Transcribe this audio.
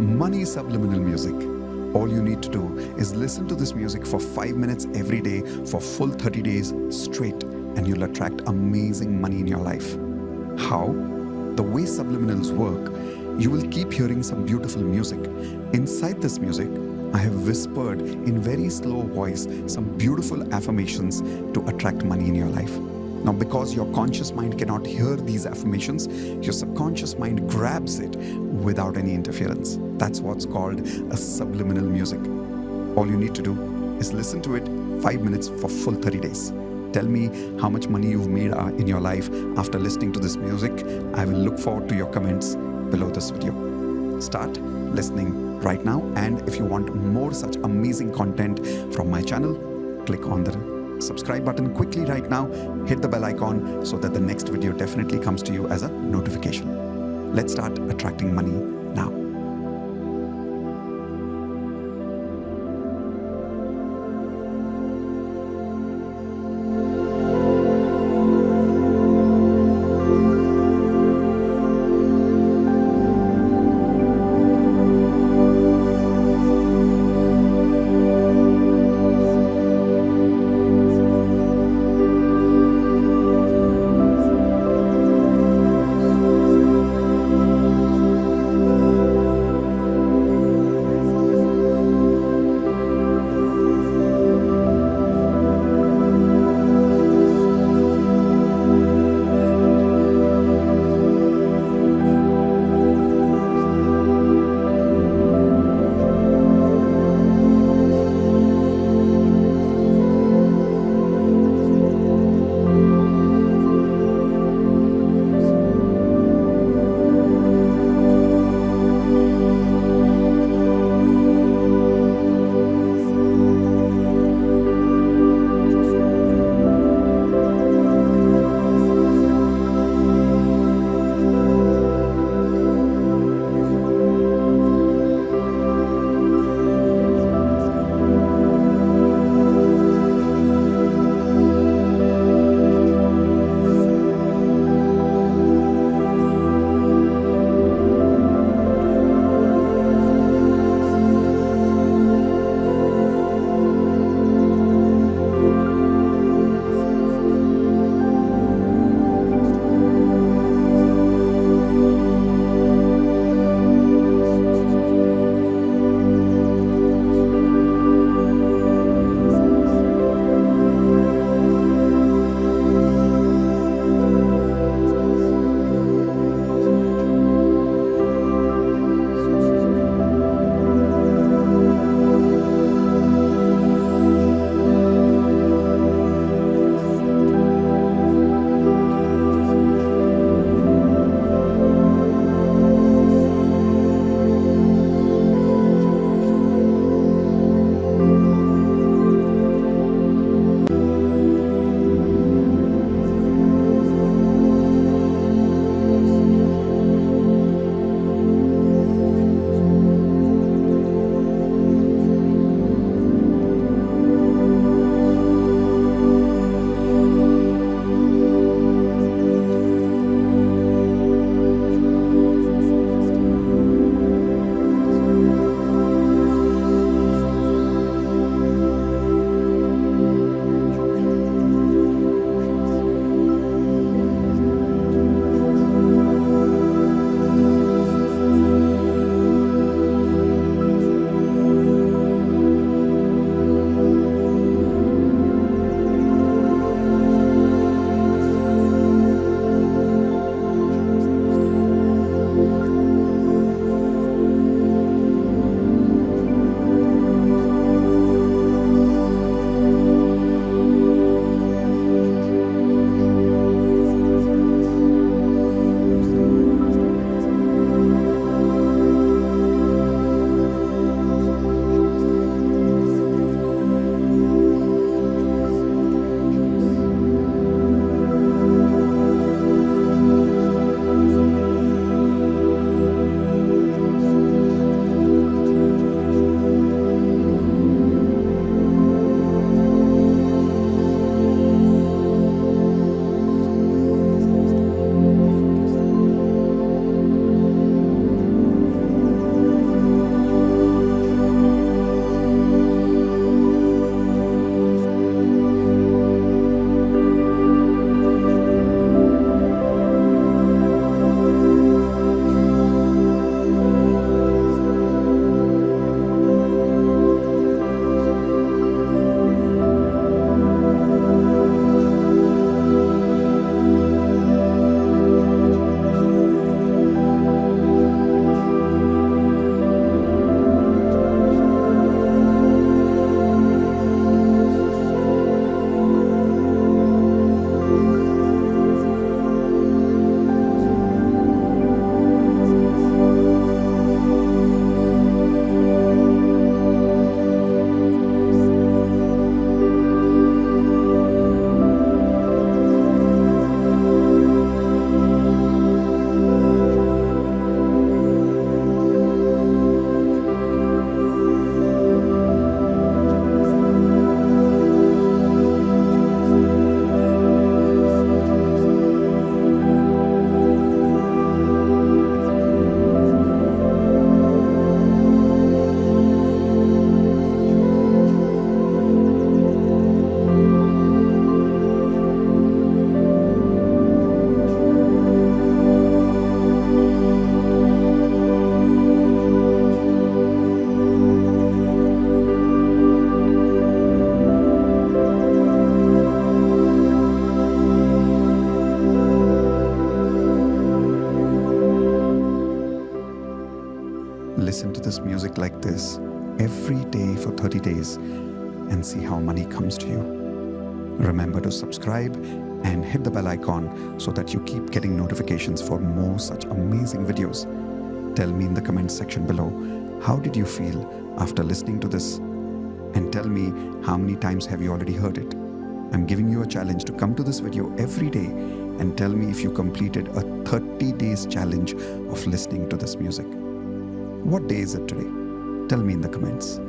Money Subliminal Music. All you need to do is listen to this music for 5 minutes every day for full 30 days straight, and you'll attract amazing money in your life. How? The way subliminals work, you will keep hearing some beautiful music. Inside this music, I have whispered in very slow voice some beautiful affirmations to attract money in your life. Now, because your conscious mind cannot hear these affirmations, your subconscious mind grabs it without any interference. That's what's called a subliminal music. All you need to do is listen to it 5 minutes for full 30 days. Tell me how much money you've made in your life after listening to this music. I will look forward to your comments below this video. Start listening right now, and if you want more such amazing content from my channel, click on the subscribe button quickly right now. Hit the bell icon so that the next video definitely comes to you as a notification. Let's start attracting money now. Listen to this music like this every day for 30 days and see how money comes to you. Remember to subscribe and hit the bell icon so that you keep getting notifications for more such amazing videos. Tell me in the comments section below, how did you feel after listening to this? And tell me how many times have you already heard it. I'm giving you a challenge to come to this video every day and tell me if you completed a 30 days challenge of listening to this music. What day is it today? Tell me in the comments.